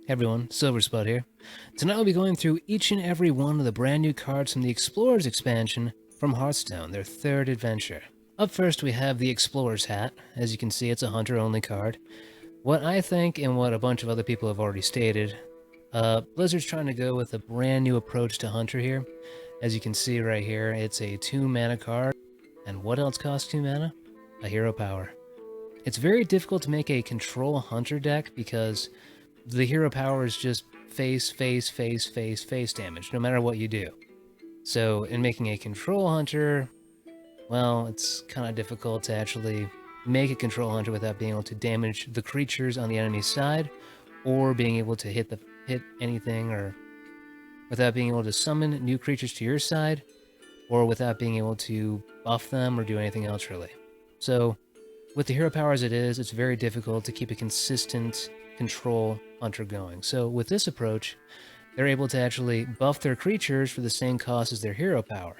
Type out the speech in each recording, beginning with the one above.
Hey everyone, Silverspud here. Tonight we'll be going through each and every one of the brand new cards from the Explorers expansion from Hearthstone, their third adventure. Up first we have the Explorer's Hat. As you can see, it's a hunter-only card. What I think, and what a bunch of other people have already stated, Blizzard's trying to go with a brand new approach to Hunter here. As you can see right here, it's a 2-mana card. And what else costs 2 mana? A Hero Power. It's very difficult to make a control Hunter deck because the hero power is just face damage, no matter what you do. So in making a control hunter, well, it's kind of difficult to actually make a control hunter without being able to damage the creatures on the enemy's side, or being able to hit anything, or without being able to summon new creatures to your side, or without being able to buff them or do anything else really. So with the hero power as it is, it's very difficult to keep a consistent control hunter going. So with this approach, they're able to actually buff their creatures for the same cost as their hero power.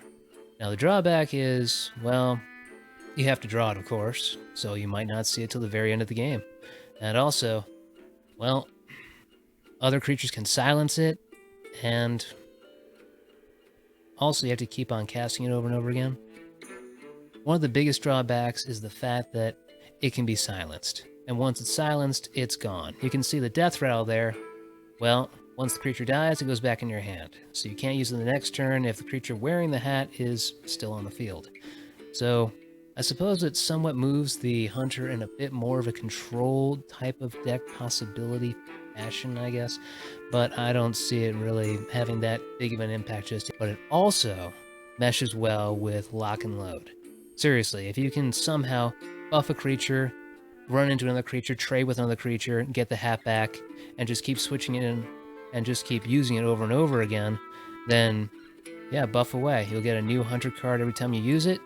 Now the drawback is, well, you have to draw it, of course, so you might not see it till the very end of the game. And also, well, other creatures can silence it, and also you have to keep on casting it over and over again. One of the biggest drawbacks is the fact that it can be silenced. And once it's silenced, it's gone. You can see the death rattle there. Well, once the creature dies, it goes back in your hand. So you can't use it the next turn if the creature wearing the hat is still on the field. So I suppose it somewhat moves the hunter in a bit more of a controlled type of deck possibility fashion, I guess. But I don't see it really having that big of an impact just yet. But it also meshes well with lock and load. Seriously, if you can somehow buff a creature, run into another creature, trade with another creature, get the hat back, and just keep switching it in and just keep using it over and over again, then yeah, buff away. You'll get a new hunter card every time you use it.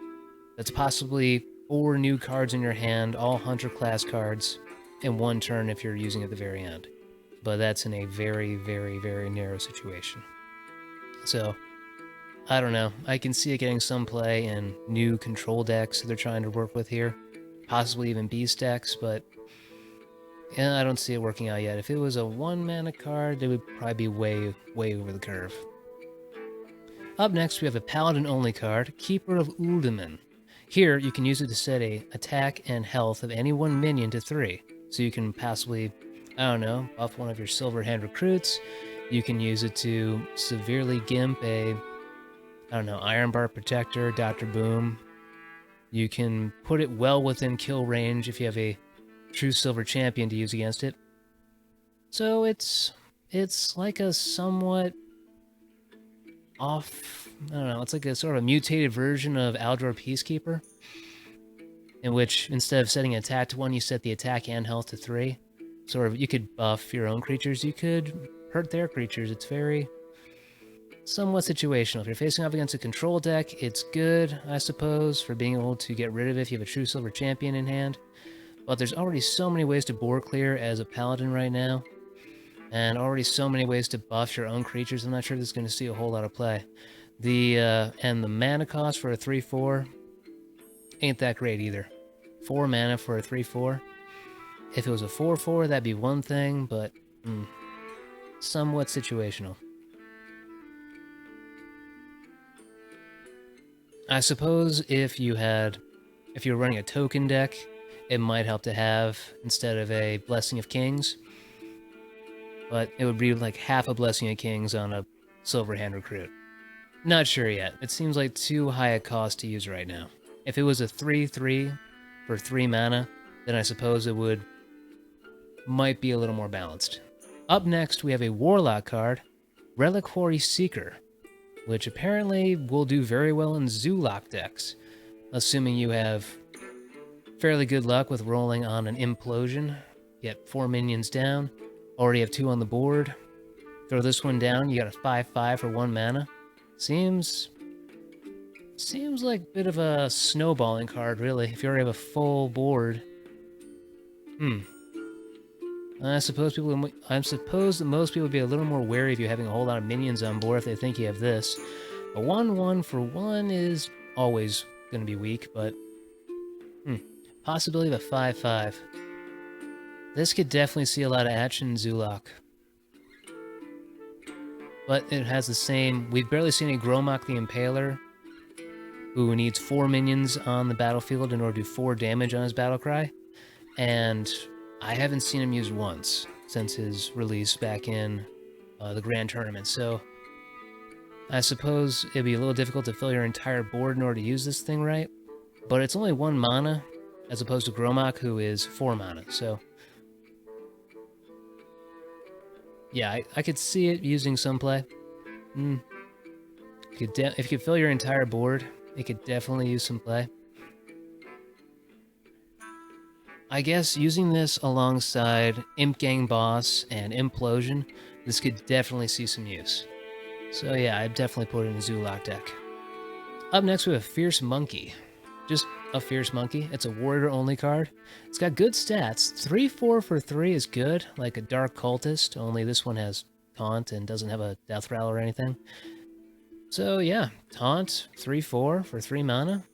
That's possibly 4 new cards in your hand, all hunter class cards, in one turn if you're using it at the very end. But that's in a very narrow situation. So I don't know. I can see it getting some play in new control decks that they're trying to work with here. Possibly even beast decks, but yeah, I don't see it working out yet. If it was a 1-mana card, they would probably be way over the curve. Up next, we have a Paladin-only card, Keeper of Uldaman. Here, you can use it to set a attack and health of any one minion to 3. So you can possibly, I don't know, buff one of your Silver Hand recruits. You can use it to severely gimp a, I don't know, Ironbark Protector, Dr. Boom. You can put it well within kill range if you have a true silver champion to use against it. So it's like a somewhat off, I don't know, it's like a sort of a mutated version of Aldor Peacekeeper, in which instead of setting an attack to 1, you set the attack and health to 3. Sort of, you could buff your own creatures, you could hurt their creatures. It's very somewhat situational. If you're facing off against a control deck, it's good, I suppose, for being able to get rid of it if you have a true silver champion in hand. But there's already so many ways to board clear as a paladin right now, and already so many ways to buff your own creatures. I'm not sure this is going to see a whole lot of play. And the mana cost for a 3/4 ain't that great either. 4 mana for a 3/4. If it was a 4/4, that'd be one thing, but somewhat situational. I suppose if you were running a token deck, it might help to have instead of a Blessing of Kings, but it would be like half a Blessing of Kings on a Silver Hand recruit. Not sure yet. It seems like too high a cost to use right now. If it was a 3/3 for 3 mana, then I suppose it might be a little more balanced. Up next, we have a Warlock card, Reliquary Seeker, which apparently will do very well in Zoolock decks, assuming you have fairly good luck with rolling on an Implosion. Get 4 minions down, already have 2 on the board. Throw this one down, you got a 5/5 for 1 mana. Seems like a bit of a snowballing card, really, if you already have a full board. I suppose that most people would be a little more wary of you having a whole lot of minions on board if they think you have this. A 1/1 for 1 is always going to be weak, but possibility of a 5/5. This could definitely see a lot of action in Zoolock. but it has the same... We've barely seen a Gromak the Impaler, who needs 4 minions on the battlefield in order to do 4 damage on his battlecry, and I haven't seen him used once since his release back in the Grand Tournament, so I suppose it'd be a little difficult to fill your entire board in order to use this thing right, but it's only 1 mana, as opposed to Gromak, who is 4 mana, so... Yeah, I could see it using some play. If you could fill your entire board, it could definitely use some play. I guess using this alongside Imp Gang Boss and Implosion, this could definitely see some use. So yeah, I'd definitely put it in a Zulak deck. Up next we have Fierce Monkey. Just a Fierce Monkey. It's a warrior-only card. It's got good stats. 3-4 for 3 is good, like a Dark Cultist, only this one has Taunt and doesn't have a Death Rattle or anything. So yeah, Taunt, 3-4 for 3 mana.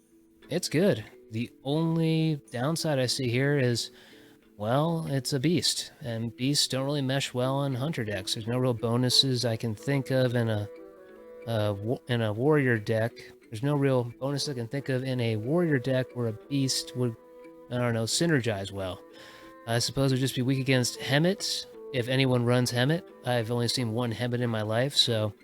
It's good. The only downside I see here is, well, it's a beast, and beasts don't really mesh well on Hunter decks. There's no real bonuses I can think of in a warrior deck. There's no real bonus I can think of in a warrior deck where a beast would, I don't know, synergize well. I suppose it would just be weak against Hemet, if anyone runs Hemet. I've only seen 1 Hemet in my life, so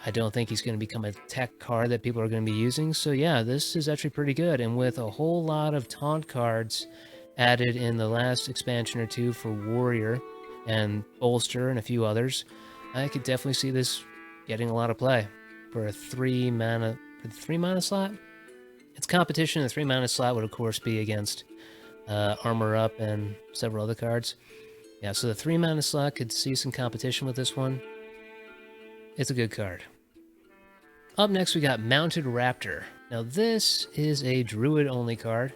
I don't think he's going to become a tech card that people are going to be using. So yeah, this is actually pretty good, and with a whole lot of taunt cards added in the last expansion or 2 for Warrior and Bolster and a few others, I could definitely see this getting a lot of play for a 3 mana slot. Its competition in the 3 mana slot would of course be against Armor Up and several other cards. Yeah, so the 3 mana slot could see some competition with this one. It's a good card. Up next we got Mounted Raptor. Now this is a Druid only card,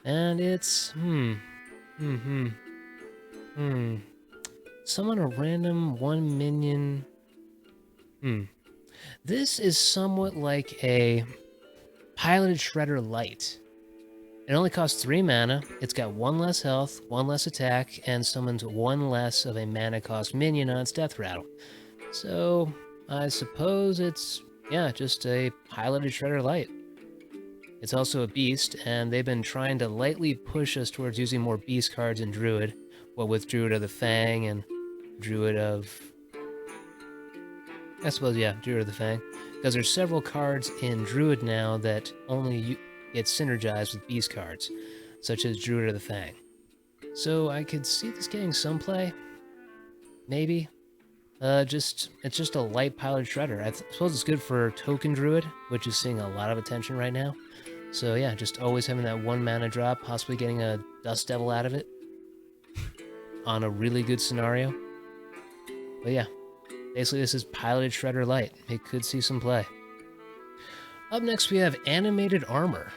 and it's summon a random 1 minion. This is somewhat like a Piloted Shredder Light. It only costs 3 mana, it's got 1 less health, 1 less attack, and summons 1 less of a mana cost minion on its Death Rattle. So, I suppose it's, yeah, just a Piloted Shredder Light. It's also a beast, and they've been trying to lightly push us towards using more beast cards in Druid, what with Druid of the Fang and Druid of... I suppose, yeah, Druid of the Fang. Because there's several cards in Druid now that only get synergized with beast cards, such as Druid of the Fang. So I could see this getting some play. Maybe. It's just a light Piloted Shredder. I suppose it's good for Token Druid, which is seeing a lot of attention right now. So yeah, just always having that 1 mana drop, possibly getting a Dust Devil out of it on a really good scenario. But yeah, basically this is Piloted Shredder Light. It could see some play. Up next we have Animated Armor.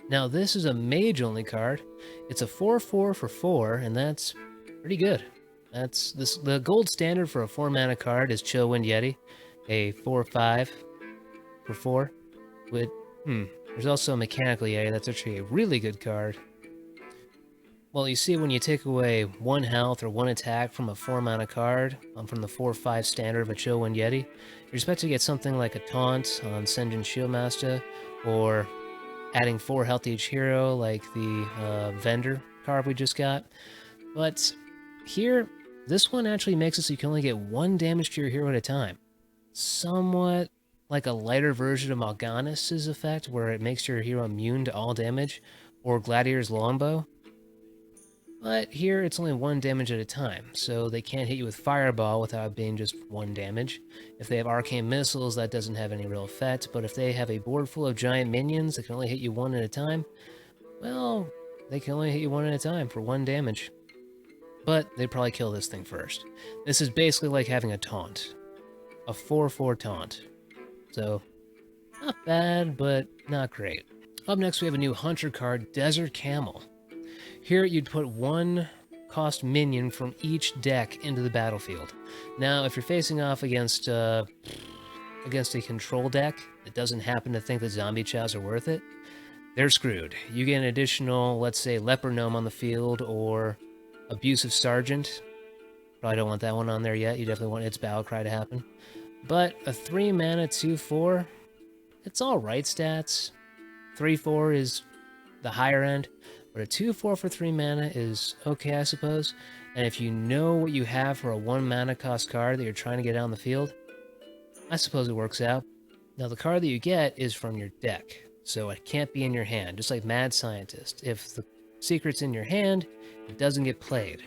Now this is a mage-only card. It's a 4-4 for 4, and that's pretty good. The gold standard for a 4 mana card is Chillwind Yeti, a 4-5 for 4. With there's also Mechanical Yeti. That's actually a really good card. Well, you see, when you take away 1 health or 1 attack from a 4 mana card, from the 4-5 standard of a Chillwind Yeti, you're expected to get something like a Taunt on Senjin Shieldmaster, or adding 4 health to each hero like the Vendor card we just got. But here, this one actually makes it so you can only get 1 damage to your hero at a time. Somewhat like a lighter version of Mal'Ganis' effect, where it makes your hero immune to all damage, or Gladiator's Longbow. But here it's only 1 damage at a time, so they can't hit you with Fireball without being just 1 damage. If they have Arcane Missiles, that doesn't have any real effect, but if they have a board full of giant minions that can only hit you 1 at a time, well, they can only hit you 1 at a time for 1 damage. But they'd probably kill this thing first. This is basically like having a Taunt. A 4-4 Taunt. So, not bad, but not great. Up next we have a new Hunter card, Desert Camel. Here you'd put 1 cost minion from each deck into the battlefield. Now, if you're facing off against a control deck that doesn't happen to think that zombie chows are worth it, they're screwed. You get an additional, let's say, Leper Gnome on the field, or Abusive Sergeant. Probably don't want that one on there yet. You definitely want its battle cry to happen. But a 3 mana 2/4, it's alright stats. 3/4 is the higher end, but a 2/4 for 3 mana is okay, I suppose. And if you know what you have for a 1 mana cost card that you're trying to get out on the field, I suppose it works out. Now the card that you get is from your deck, so it can't be in your hand, just like Mad Scientist. If the secret's in your hand, it doesn't get played.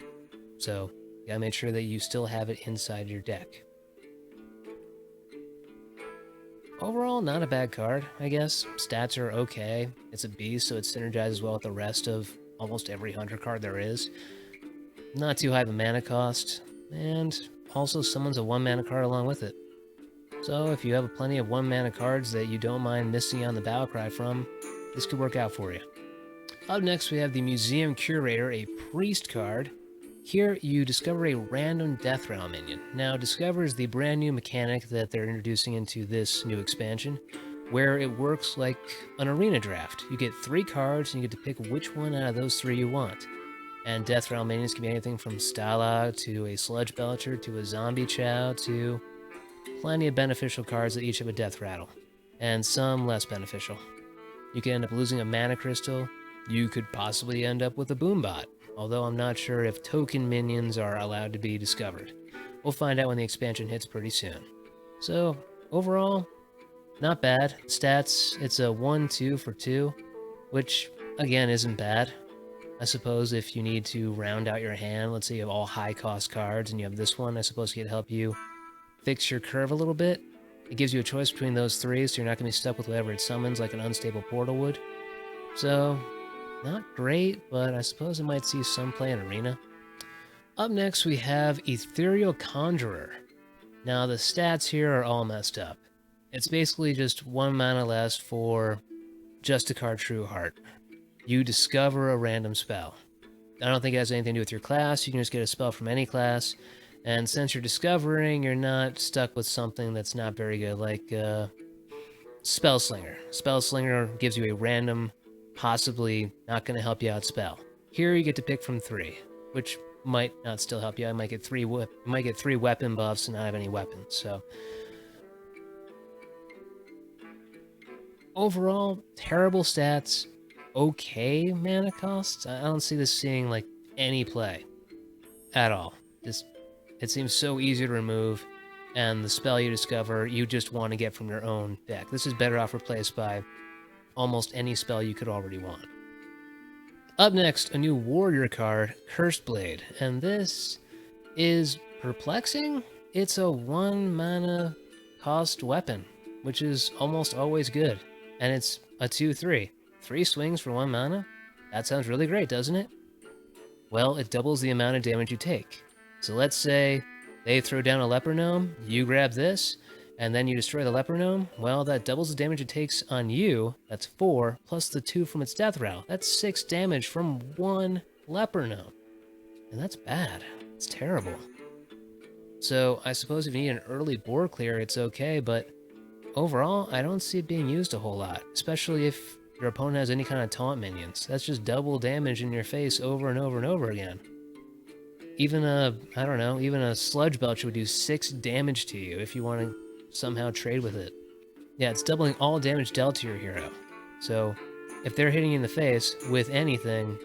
So you gotta make sure that you still have it inside your deck. Overall, not a bad card, I guess. Stats are okay. It's a beast, so it synergizes well with the rest of almost every hunter card there is. Not too high of a mana cost, and also summons a 1 mana card along with it. So if you have plenty of 1 mana cards that you don't mind missing on the battle cry from, this could work out for you. Up next we have the Museum Curator, a priest card. Here you discover a random Death Rattle minion. Now Discover is the brand new mechanic that they're introducing into this new expansion, where it works like an arena draft. You get 3 cards and you get to pick which one out of those 3 you want. And Death Rattle minions can be anything from Stalag to a Sludge Belcher to a Zombie Chow to plenty of beneficial cards that each have a Death Rattle, and some less beneficial. You could end up losing a Mana Crystal. You could possibly end up with a Boombot, although I'm not sure if token minions are allowed to be discovered. We'll find out when the expansion hits pretty soon. So, overall, not bad. Stats, it's a 1/2 for 2, which, again, isn't bad. I suppose if you need to round out your hand, let's say you have all high-cost cards and you have this one, I suppose it could help you fix your curve a little bit. It gives you a choice between those 3, so you're not going to be stuck with whatever it summons like an Unstable Portal would. So, not great, but I suppose it might see some play in Arena. Up next we have Ethereal Conjurer. Now the stats here are all messed up. It's basically just 1 mana less for Justicar True Heart. You discover a random spell. I don't think it has anything to do with your class. You can just get a spell from any class. And since you're discovering, you're not stuck with something that's not very good, like Spellslinger. Spellslinger gives you a random, possibly not going to help you out spell. Here you get to pick from 3, which might not still help you. I might get 3 weapon buffs and not have any weapons. So overall, terrible stats. Okay mana costs. I don't see this seeing like any play at all. It seems so easy to remove, and the spell you discover you just want to get from your own deck. This is better off replaced by almost any spell you could already want. Up next, a new warrior card, Cursed Blade, and this is perplexing. It's a 1 mana cost weapon, which is almost always good, and it's a 2/3. 3 swings for 1 mana? That sounds really great, doesn't it? Well, it doubles the amount of damage you take. So let's say they throw down a Leper Gnome, you grab this, and then you destroy the Leper Gnome. Well, that doubles the damage it takes on you. That's 4, plus the 2 from its Death Rattle. That's 6 damage from 1 Leper Gnome. And that's bad. It's terrible. So I suppose if you need an early board clear, it's okay, but overall, I don't see it being used a whole lot, especially if your opponent has any kind of taunt minions. That's just double damage in your face over and over and over again. Even a Sludge Belcher would do 6 damage to you if you want to somehow trade with it. Yeah, it's doubling all damage dealt to your hero. So, if they're hitting you in the face with anything,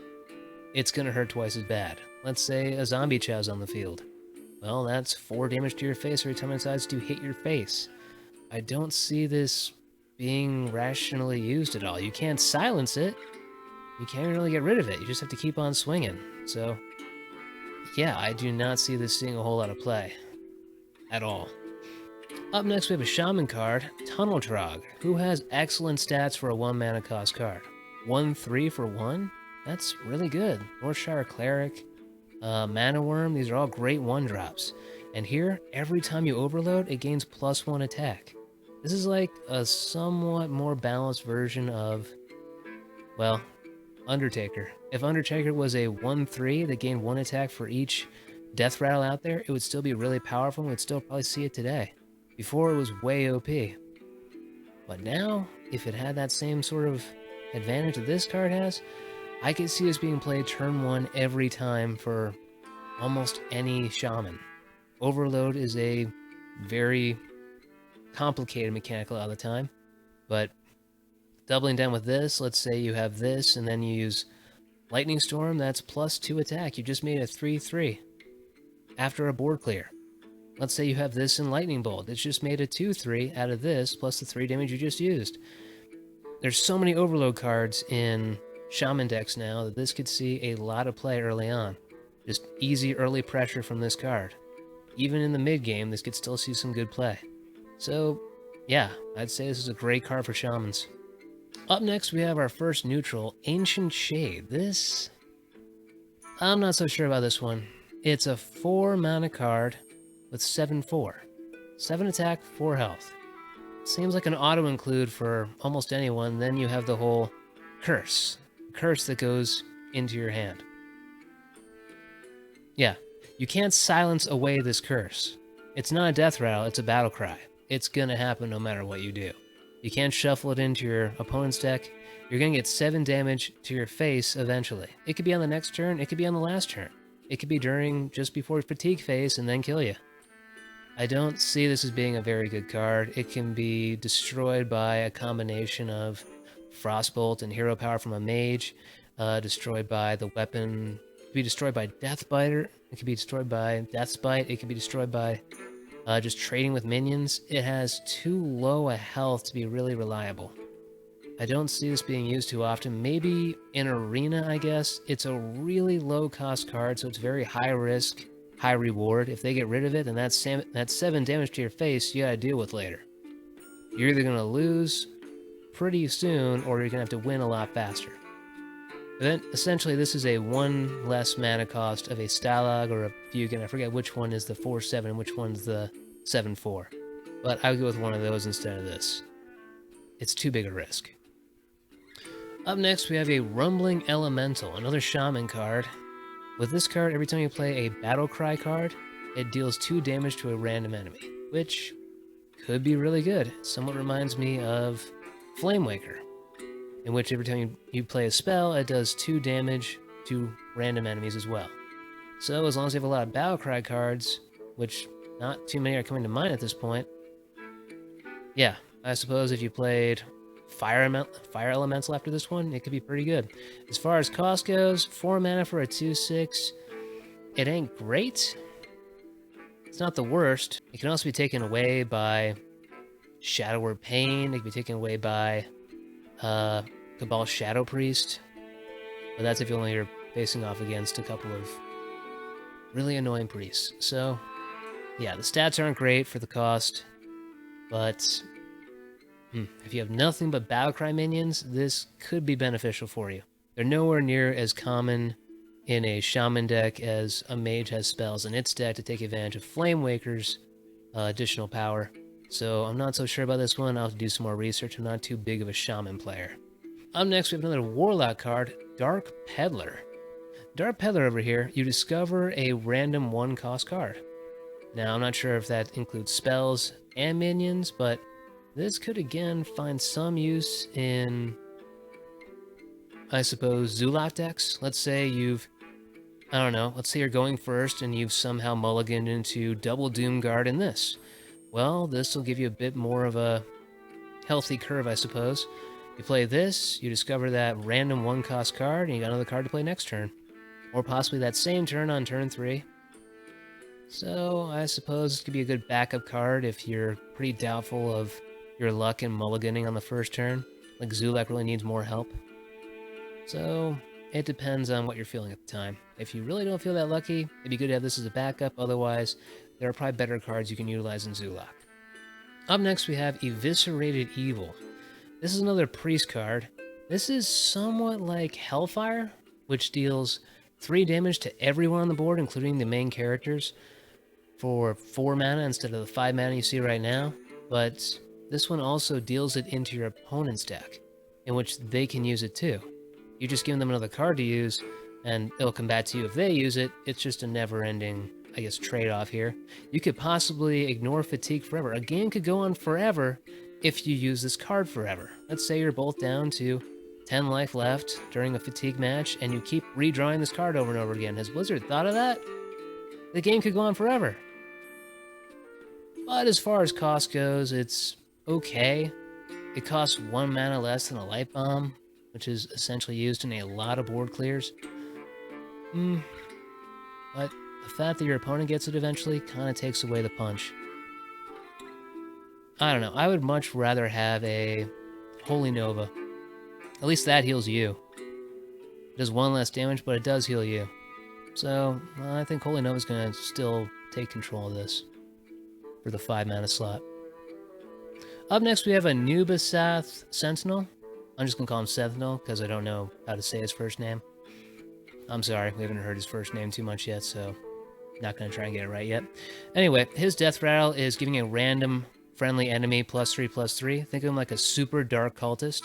it's going to hurt twice as bad. Let's say a Zombie Chow's on the field. Well, that's 4 damage to your face every time it decides to hit your face. I don't see this being rationally used at all. You can't silence it. You can't really get rid of it. You just have to keep on swinging. So, yeah, I do not see this seeing a whole lot of play. At all. Up next we have a Shaman card, Tunnel Trog, who has excellent stats for a 1 mana cost card. 1/3 for 1? That's really good. Northshire Cleric, Mana Worm, these are all great 1-drops. And here, every time you overload, it gains +1 attack. This is like a somewhat more balanced version of, well, Undertaker. If Undertaker was a 1/3 that gained 1 attack for each Death Rattle out there, it would still be really powerful and we'd still probably see it today. Before, it was way OP. But now, if it had that same sort of advantage that this card has, I could see this being played turn 1 every time for almost any shaman. Overload is a very complicated mechanic a lot of the time, but doubling down with this, let's say you have this and then you use Lightning Storm, that's +2 attack. You just made a 3/3 after a board clear. Let's say you have this in Lightning Bolt. It's just made a 2/3 out of this plus the 3 damage you just used. There's so many overload cards in Shaman decks now that this could see a lot of play early on. Just easy early pressure from this card. Even in the mid game, this could still see some good play. So, yeah, I'd say this is a great card for Shamans. Up next, we have our first neutral, Ancient Shade. This... I'm not so sure about this one. It's a 4 mana card with 7/4. 7 attack, 4 health. Seems like an auto-include for almost anyone. Then you have the whole curse. Curse that goes into your hand. Yeah, you can't silence away this curse. It's not a death rattle, it's a battle cry. It's gonna happen no matter what you do. You can't shuffle it into your opponent's deck. You're gonna get 7 damage to your face eventually. It could be on the next turn, it could be on the last turn. It could be during, just before fatigue phase and then kill you. I don't see this as being a very good card. It can be destroyed by a combination of Frostbolt and Hero Power from a mage, destroyed by the weapon. It can be destroyed by Deathbiter. It can be destroyed by Deathspite. It can be destroyed by just trading with minions. It has too low a health to be really reliable. I don't see this being used too often. Maybe in Arena, I guess. It's a really low cost card, so it's very high risk, high reward. If they get rid of it, then that's 7 damage to your face you gotta deal with later. You're either gonna lose pretty soon, or you're gonna have to win a lot faster. But then, essentially, this is a 1 less mana cost of a Stalag or a Fugan. I forget which one is the 4/7 and which one's the 7/4. But I would go with one of those instead of this. It's too big a risk. Up next, we have a Rumbling Elemental, another Shaman card. With this card, every time you play a Battle Cry card, it deals 2 damage to a random enemy, which could be really good. It somewhat reminds me of Flamewaker, in which every time you play a spell, it does 2 damage to random enemies as well. So as long as you have a lot of Battle Cry cards, which not too many are coming to mind at this point, yeah, I suppose if you played Fire Elemental after this one, it could be pretty good. As far as cost goes, 4 mana for a 2/6. It ain't great. It's not the worst. It can also be taken away by Shadow Word Pain. It can be taken away by Cabal Shadow Priest. But that's if you only are facing off against a couple of really annoying priests. So, yeah, the stats aren't great for the cost, but if you have nothing but Battlecry minions, this could be beneficial for you. They're nowhere near as common in a Shaman deck as a Mage has spells in its deck to take advantage of Flamewaker's additional power. So I'm not so sure about this one. I'll have to do some more research. I'm not too big of a Shaman player. Up next, we have another Warlock card, Dark Peddler. Dark Peddler over here, you discover a random 1-cost card. Now, I'm not sure if that includes spells and minions, but this could again find some use in, I suppose, Zulak decks. Let's say let's say you're going first and you've somehow mulliganed into double Doomguard in this. Well, this will give you a bit more of a healthy curve, I suppose. You play this, you discover that random 1-cost card, and you got another card to play next turn. Or possibly that same turn on turn 3. So, I suppose this could be a good backup card if you're pretty doubtful of your luck in mulliganing on the first turn. Like Zulak really needs more help. So, it depends on what you're feeling at the time. If you really don't feel that lucky, it'd be good to have this as a backup. Otherwise, there are probably better cards you can utilize in Zulak. Up next, we have Eviscerated Evil. This is another priest card. This is somewhat like Hellfire, which deals 3 damage to everyone on the board, including the main characters, for 4 mana instead of the 5 mana you see right now. But this one also deals it into your opponent's deck, in which they can use it too. You just give them another card to use, and it'll come back to you if they use it. It's just a never-ending, I guess, trade-off here. You could possibly ignore Fatigue forever. A game could go on forever if you use this card forever. Let's say you're both down to 10 life left during a Fatigue match, and you keep redrawing this card over and over again. Has Blizzard thought of that? The game could go on forever. But as far as cost goes, it's okay. It costs 1 mana less than a Light Bomb, which is essentially used in a lot of board clears. But the fact that your opponent gets it eventually kind of takes away the punch. I don't know, I would much rather have a Holy Nova. At least that heals you. It does 1 less damage, but it does heal you. So, I think Holy Nova's gonna still take control of this for the 5 mana slot. Up next, we have a Nubasath Sentinel. I'm just gonna call him Sentinel because I don't know how to say his first name. I'm sorry, we haven't heard his first name too much yet, so not gonna try and get it right yet. Anyway, his death rattle is giving a random friendly enemy +3/+3. Think of him like a super dark cultist.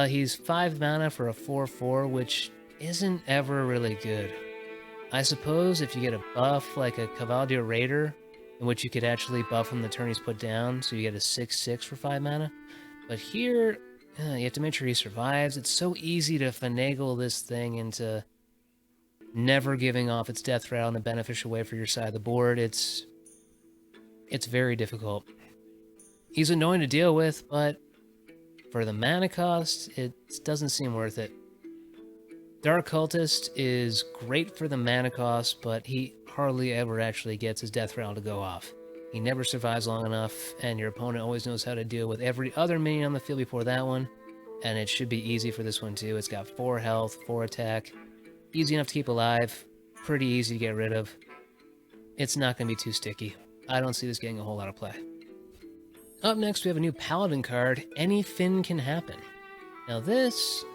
He's 5 mana for a 4/4, which isn't ever really good. I suppose if you get a buff like a Cavalier Raider, in which you could actually buff him the turn he's put down, so you get a 6/6 for 5 mana. But here, you have to make sure he survives. It's so easy to finagle this thing into never giving off its death rattle in a beneficial way for your side of the board. It's very difficult. He's annoying to deal with, but for the mana cost, it doesn't seem worth it. Dark Cultist is great for the mana cost, but he hardly ever actually gets his death rattle to go off. He never survives long enough, and your opponent always knows how to deal with every other minion on the field before that one, and it should be easy for this one too. It's got 4 health, 4 attack, easy enough to keep alive, pretty easy to get rid of. It's not going to be too sticky. I don't see this getting a whole lot of play. Up next, we have a new Paladin card, Anything Can Happen. Now this,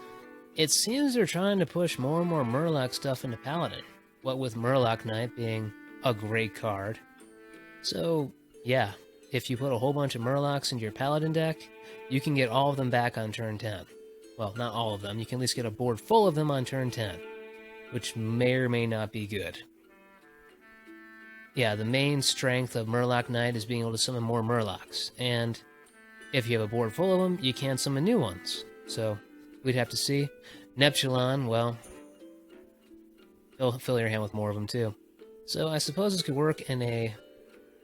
it seems they're trying to push more and more Murloc stuff into Paladin, what with Murloc Knight being a great card. So, yeah, if you put a whole bunch of Murlocs into your Paladin deck, you can get all of them back on turn 10. Well, not all of them, you can at least get a board full of them on turn 10, which may or may not be good. Yeah, the main strength of Murloc Knight is being able to summon more Murlocs, and if you have a board full of them, you can't summon new ones. So, we'd have to see. Neptulon, well, he'll fill your hand with more of them too. So I suppose this could work in a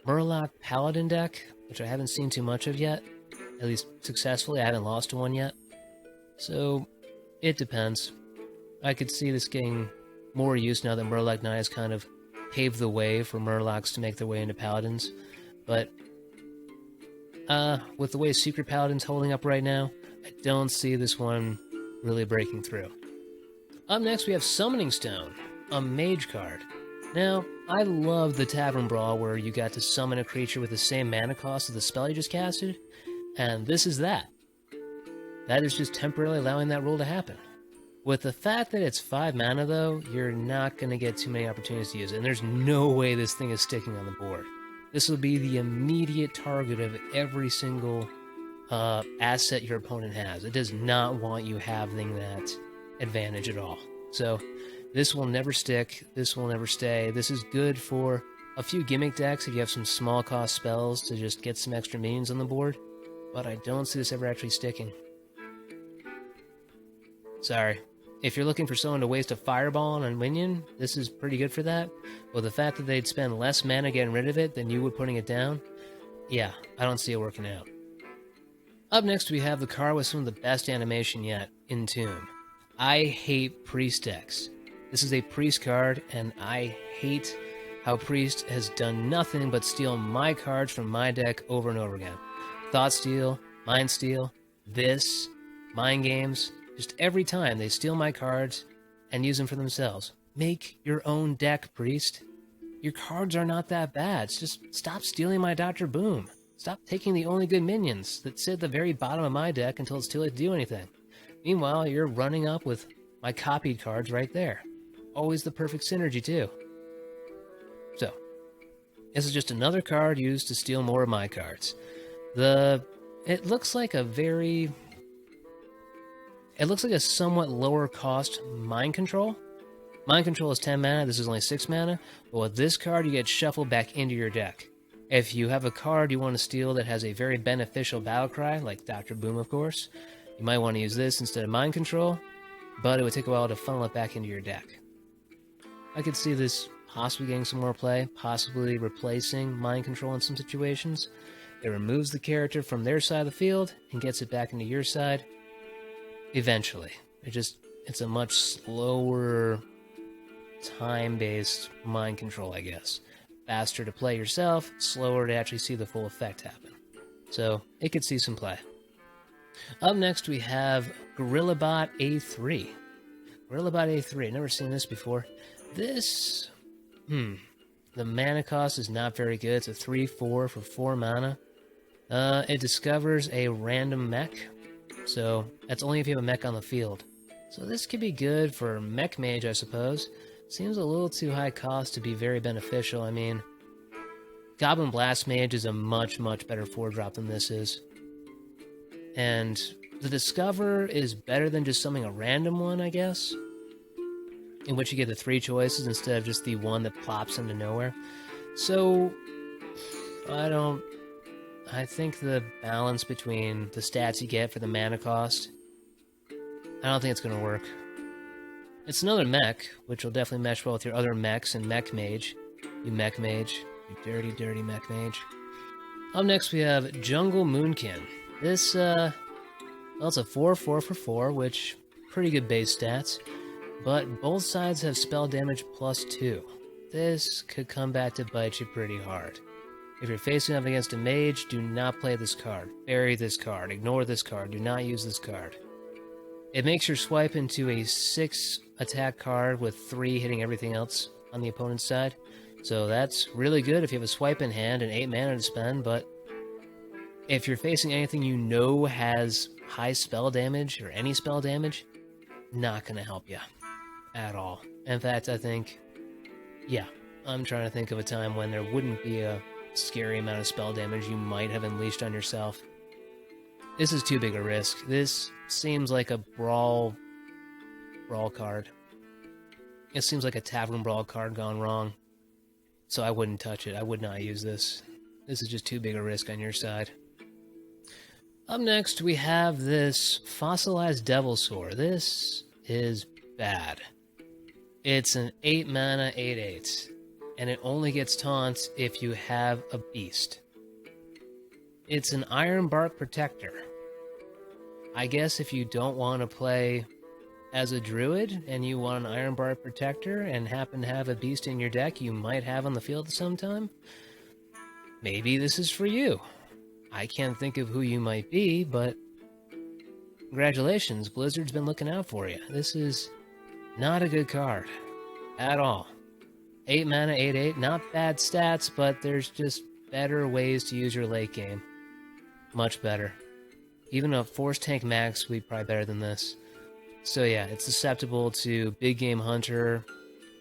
Murloc Paladin deck, which I haven't seen too much of yet. At least successfully, I haven't lost to one yet. So, it depends. I could see this getting more use now that Murloc Knight has kind of paved the way for Murlocs to make their way into Paladins. But, with the way Secret Paladin's holding up right now, I don't see this one really breaking through. Up next, we have Summoning Stone, a mage card. Now, I love the Tavern Brawl where you got to summon a creature with the same mana cost as the spell you just casted, and this is that. That is just temporarily allowing that rule to happen. With the fact that it's 5 mana, though, you're not going to get too many opportunities to use it, and there's no way this thing is sticking on the board. This will be the immediate target of every single asset your opponent has. It does not want you having that advantage at all. So, this will never stick, this will never stay. This is good for a few gimmick decks if you have some small cost spells to just get some extra minions on the board, but I don't see this ever actually sticking. Sorry. If you're looking for someone to waste a fireball on a minion, this is pretty good for that. But the fact that they'd spend less mana getting rid of it than you would putting it down, yeah, I don't see it working out. Up next, we have the card with some of the best animation yet, Entomb. I hate Priest decks. This is a Priest card, and I hate how Priest has done nothing but steal my cards from my deck over and over again. Thought Steal, Mind Steal, this, Mind Games. Just every time they steal my cards and use them for themselves. Make your own deck, Priest. Your cards are not that bad. Just stop stealing my Dr. Boom. Stop taking the only good minions that sit at the very bottom of my deck until it's too late to do anything. Meanwhile, you're running up with my copied cards right there. Always the perfect synergy, too. So, this is just another card used to steal more of my cards. It looks like a somewhat lower cost Mind Control. Mind Control is 10 mana, this is only 6 mana, but with this card you get shuffled back into your deck. If you have a card you want to steal that has a very beneficial battle cry, like Dr. Boom of course, you might want to use this instead of Mind Control, but it would take a while to funnel it back into your deck. I could see this possibly getting some more play, possibly replacing mind control in some situations. It removes the character from their side of the field and gets it back into your side. Eventually. It's a much slower, time-based mind control, I guess. Faster to play yourself, slower to actually see the full effect happen. So, it could see some play. Up next, we have GorillaBot A3. GorillaBot A3, never seen this before. This, the mana cost is not very good. It's a 3-4 for 4 mana. It discovers a random mech, so that's only if you have a mech on the field. So this could be good for Mech Mage, I suppose. Seems a little too high cost to be very beneficial. I mean, Goblin Blast Mage is a much, much better 4-drop than this is. And the Discover is better than just summoning a random one, I guess, in which you get the 3 choices instead of just the one that plops into nowhere. So, I think the balance between the stats you get for the mana cost, I don't think it's going to work. It's another mech, which will definitely mesh well with your other mechs and Mech Mage. You Mech Mage. You dirty, dirty Mech Mage. Up next we have Jungle Moonkin. This, well, it's a 4-4 for 4, which, pretty good base stats. But both sides have spell damage +2. This could come back to bite you pretty hard. If you're facing up against a mage, do not play this card. Bury this card. Ignore this card. Do not use this card. It makes your swipe into a 6 attack card with 3 hitting everything else on the opponent's side. So that's really good if you have a swipe in hand and 8 mana to spend, but if you're facing anything you know has high spell damage or any spell damage, not going to help you at all. In fact, I think, I'm trying to think of a time when there wouldn't be a scary amount of spell damage you might have unleashed on yourself. This is too big a risk. This seems like a brawl card. It seems like a tavern brawl card gone wrong. So I wouldn't touch it. I would not use this. This is just too big a risk on your side. Up next, we have this Fossilized Devilsaur. This is bad. It's an 8 mana 8/8, and it only gets taunts if you have a beast. It's an Ironbark Protector. I guess if you don't want to play as a druid and you want an Ironbark Protector and happen to have a beast in your deck you might have on the field sometime, maybe this is for you. I can't think of who you might be, but congratulations, Blizzard's been looking out for you. This is not a good card at all. 8 mana 8/8, not bad stats, but there's just better ways to use your late game. Much better. Even a Force Tank Max would be probably better than this. So yeah, it's susceptible to Big Game Hunter,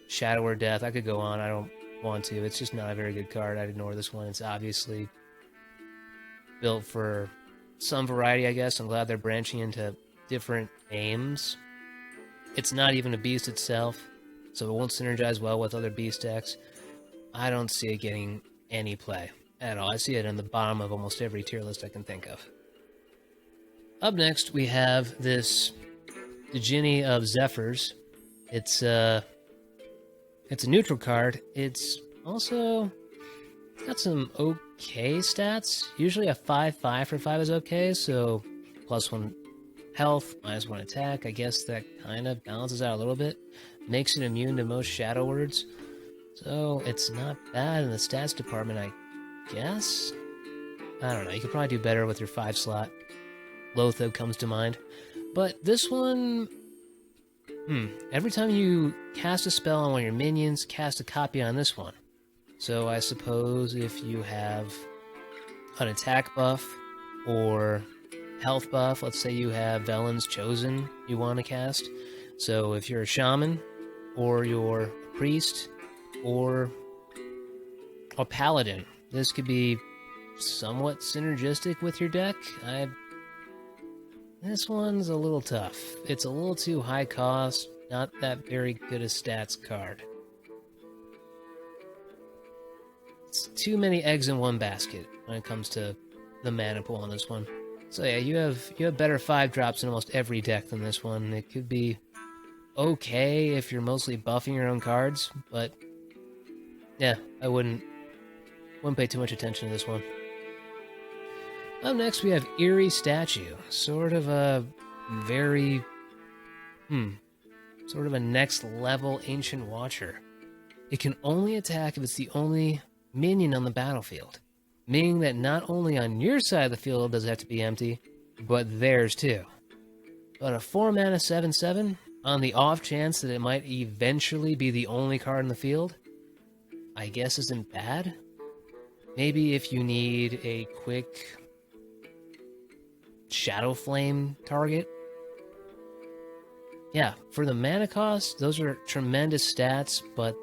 Shadow or Death. I could go on, I don't want to. It's just not a very good card. I'd ignore this one. It's obviously built for some variety, I guess. I'm glad they're branching into different aims. It's not even a beast itself, so it won't synergize well with other beast decks. I don't see it getting any play at all. I see it in the bottom of almost every tier list I can think of. Up next, we have this Djinni of Zephyrs. It's a neutral card. It's also got some okay stats. Usually a 5/5 for 5 is okay, so +1 health, -1 attack. I guess that kind of balances out a little bit. Makes it immune to most shadow words. So it's not bad in the stats department, I guess? I don't know. You could probably do better with your 5 slot. Loatheb comes to mind. But this one... Every time you cast a spell on one of your minions, cast a copy on this one. So I suppose if you have an attack buff or health buff, let's say you have Velen's Chosen you want to cast. So if you're a shaman, or you're a priest, or a paladin, this could be somewhat synergistic with your deck. This one's a little tough. It's a little too high cost, not that very good a stats card. It's too many eggs in one basket when it comes to the mana pool on this one. So yeah, you have better 5-drops in almost every deck than this one. It could be okay if you're mostly buffing your own cards, but Yeah, I wouldn't pay too much attention to this one. Up next, we have Eerie Statue. Sort of a very, sort of a next level Ancient Watcher. It can only attack if it's the only minion on the battlefield, meaning that not only on your side of the field does it have to be empty, but theirs too. But a 4 mana 7/7, on the off chance that it might eventually be the only card in the field, I guess isn't bad. Maybe if you need a quick Shadow Flame target. Yeah, for the mana cost, those are tremendous stats, but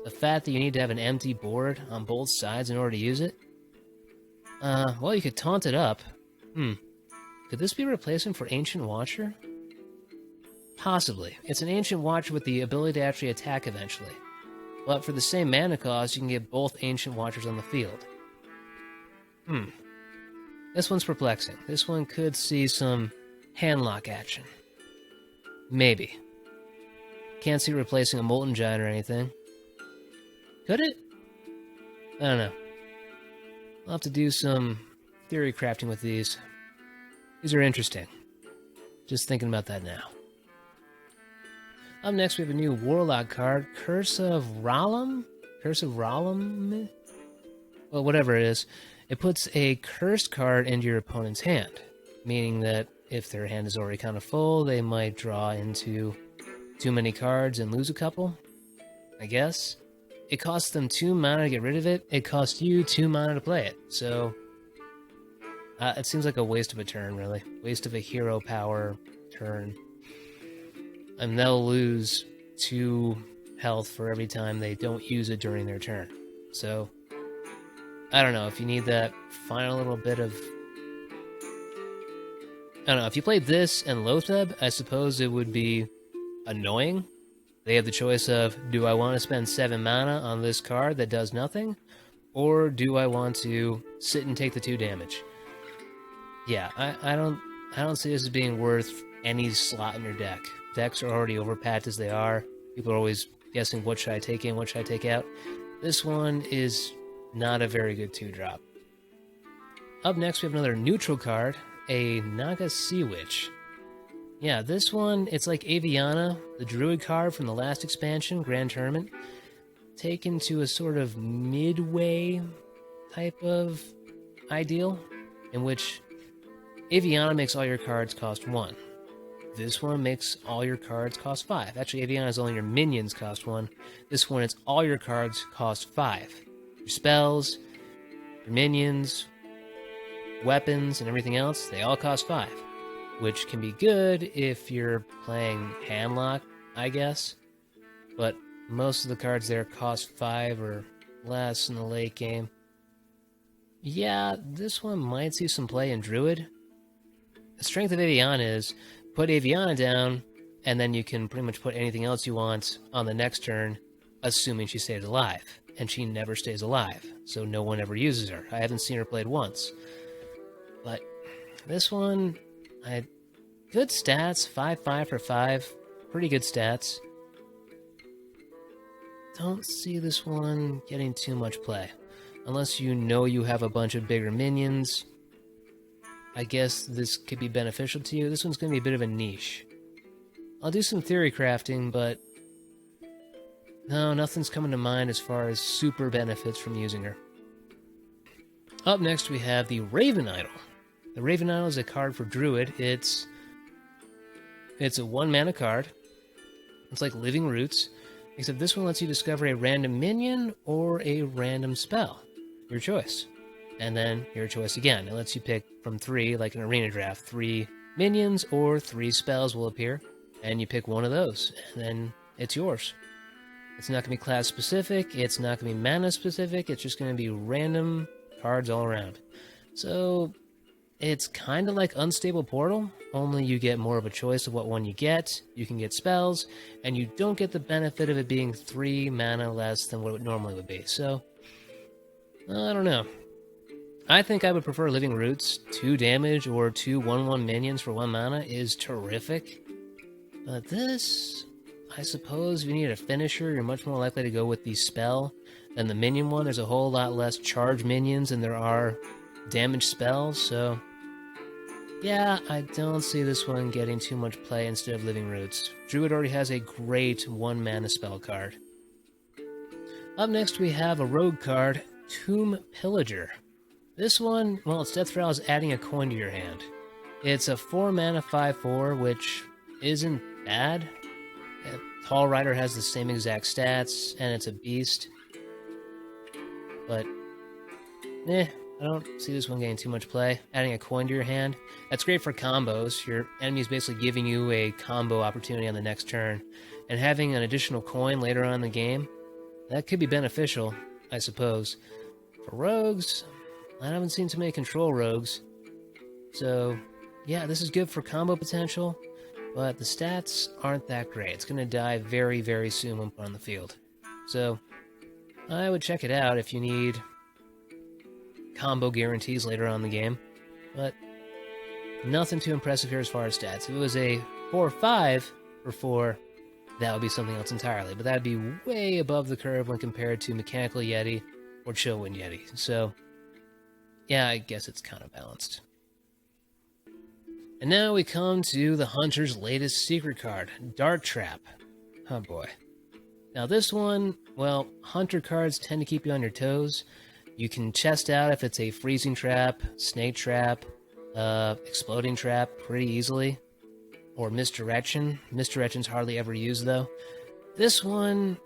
the fact that you need to have an empty board on both sides in order to use it, well, you could taunt it up. Could this be a replacement for Ancient Watcher? Possibly. It's an Ancient Watcher with the ability to actually attack eventually. But for the same mana cost, you can get both Ancient Watchers on the field. This one's perplexing. This one could see some handlock action. Maybe. Can't see replacing a Molten Giant or anything. Could it? I don't know. I'll have to do some theory crafting with these. These are interesting. Just thinking about that now. Up next, we have a new Warlock card, Curse of Ralum? Curse of Ralum? Well, whatever it is. It puts a cursed card into your opponent's hand, meaning that if their hand is already kind of full, they might draw into too many cards and lose a couple, I guess. It costs them 2 mana to get rid of it. It costs you 2 mana to play it. So, it seems like a waste of a turn, really. Waste of a hero power turn. And they'll lose 2 health for every time they don't use it during their turn. So, I don't know, if you need that final little bit of... I don't know, if you played this and Lotheb, I suppose it would be annoying. They have the choice of, do I want to spend 7 mana on this card that does nothing? Or do I want to sit and take the 2 damage? Yeah, I don't see this as being worth any slot in your deck. Decks are already overpacked as they are. People are always guessing, what should I take in, what should I take out? This one is not a very good 2-drop. Up next, we have another neutral card, a Naga Sea Witch. Yeah, this one, it's like Aviana, the Druid card from the last expansion, Grand Tournament, taken to a sort of midway type of ideal, in which Aviana makes all your cards cost 1. This one makes all your cards cost 5. Actually, Aviana is only your minions cost 1. This one, it's all your cards cost 5. Your spells, your minions, weapons, and everything else, they all cost 5. Which can be good if you're playing handlock, I guess. But most of the cards there cost 5 or less in the late game. Yeah, this one might see some play in Druid. The strength of Aviana is, put Aviana down, and then you can pretty much put anything else you want on the next turn, assuming she stays alive. And she never stays alive, so no one ever uses her. I haven't seen her played once. But this one, good stats, 5/5 for 5, pretty good stats. Don't see this one getting too much play. Unless you know you have a bunch of bigger minions, I guess this could be beneficial to you. This one's going to be a bit of a niche. I'll do some theory crafting, but no, nothing's coming to mind as far as super benefits from using her. Up next, we have the Raven Idol. The Raven Idol is a card for Druid. It's a 1 mana card. It's like Living Roots, except this one lets you discover a random minion or a random spell. Your choice. And then your choice again. It lets you pick from 3, like an arena draft. 3 minions or 3 spells will appear, and you pick one of those, and then it's yours. It's not going to be class specific, it's not going to be mana specific, it's just going to be random cards all around. So, it's kind of like Unstable Portal, only you get more of a choice of what one you get, you can get spells, and you don't get the benefit of it being 3 mana less than what it normally would be. So, I don't know. I think I would prefer Living Roots. 2 damage or 2 1/1 minions for 1 mana is terrific. But this, I suppose if you need a finisher, you're much more likely to go with the spell Then the minion one, there's a whole lot less charge minions than there are damage spells, so yeah, I don't see this one getting too much play instead of Living Roots. Druid already has a great 1-mana spell card. Up next we have a rogue card, Tomb Pillager. This one, well, its death rattle is adding a coin to your hand. It's a 4-mana 5/4, which isn't bad. Tall Rider has the same exact stats, and it's a beast. But, I don't see this one getting too much play. Adding a coin to your hand, that's great for combos. Your enemy's basically giving you a combo opportunity on the next turn. And having an additional coin later on in the game, that could be beneficial, I suppose. For rogues, I haven't seen too many control rogues. So, yeah, this is good for combo potential, but the stats aren't that great. It's going to die very, very soon when put on the field. So, I would check it out if you need combo guarantees later on in the game, but nothing too impressive here as far as stats. If it was a 4/5 for 4, that would be something else entirely, but that would be way above the curve when compared to Mechanical Yeti or Chillwind Yeti. So, yeah, I guess it's kind of balanced. And now we come to the Hunter's latest secret card, Dart Trap. Oh boy. Now this one, well, Hunter cards tend to keep you on your toes. You can chest out if it's a freezing trap, snake trap, exploding trap pretty easily. Or misdirection. Misdirection's hardly ever used though. This one,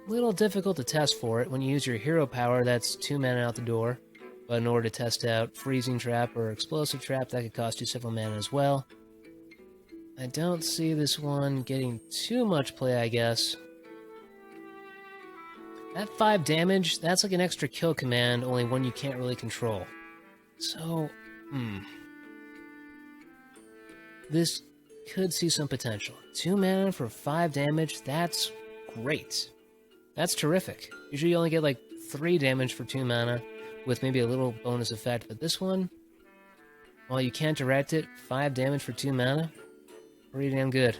little difficult to test for it. When you use your hero power, that's 2 mana out the door. But in order to test out freezing trap or explosive trap, that could cost you several mana as well. I don't see this one getting too much play, I guess. That 5 damage, that's like an extra kill command, only one you can't really control. So, this could see some potential. 2 mana for 5 damage, that's great. That's terrific. Usually you only get like 3 damage for 2 mana, with maybe a little bonus effect, but this one, while you can't direct it, 5 damage for 2 mana, pretty damn good.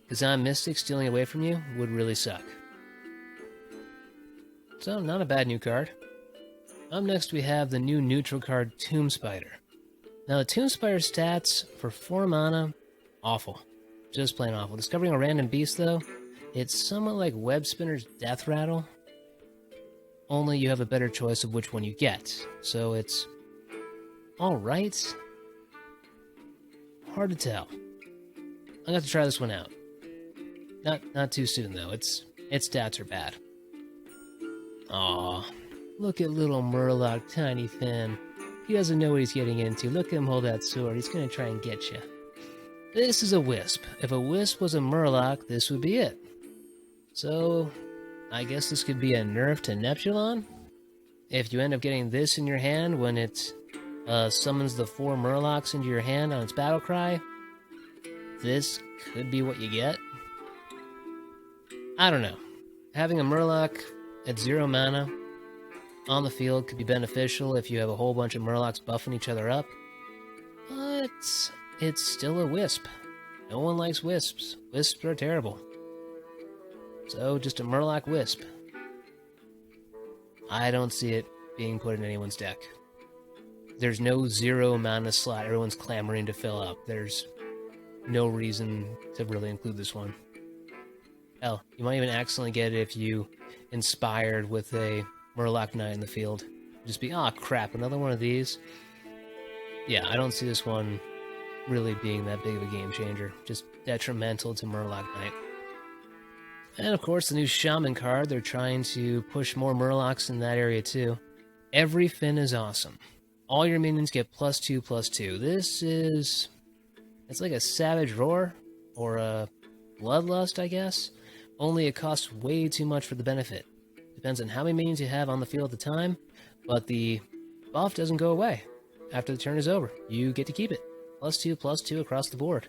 Kazan Mystic stealing away from you would really suck. So, not a bad new card. Up next we have the new neutral card, Tomb Spider. Now the Tomb Spider stats for 4 mana, awful. Just plain awful. Discovering a random beast though, it's somewhat like Web Spinner's Death Rattle, only you have a better choice of which one you get. So it's alright. Hard to tell. I'm gonna have to try this one out. Not too soon though. Its stats are bad. Aw, look at little Murloc, tiny thin. He doesn't know what he's getting into. Look at him hold that sword. He's gonna try and get you. This is a Wisp. If a Wisp was a Murloc, this would be it. So, I guess this could be a nerf to Neptulon? If you end up getting this in your hand when it summons the 4 Murlocs into your hand on its battle cry, this could be what you get. I don't know. Having a Murloc at 0 mana on the field could be beneficial if you have a whole bunch of Murlocs buffing each other up, but it's still a Wisp. No one likes Wisps. Wisps are terrible. So, just a Murloc Wisp. I don't see it being put in anyone's deck. There's no 0 mana slot everyone's clamoring to fill up. There's no reason to really include this one. Hell, you might even accidentally get it if you inspired with a Murloc Knight in the field. Just be, ah, crap, another one of these? Yeah, I don't see this one really being that big of a game changer. Just detrimental to Murloc Knight. And of course, the new Shaman card, they're trying to push more Murlocs in that area too. Every Fin is awesome. All your minions get +2/+2. This is... it's like a Savage Roar, or a Bloodlust, I guess. Only it costs way too much for the benefit. Depends on how many minions you have on the field at the time, but the buff doesn't go away. After the turn is over, you get to keep it. +2/+2 across the board.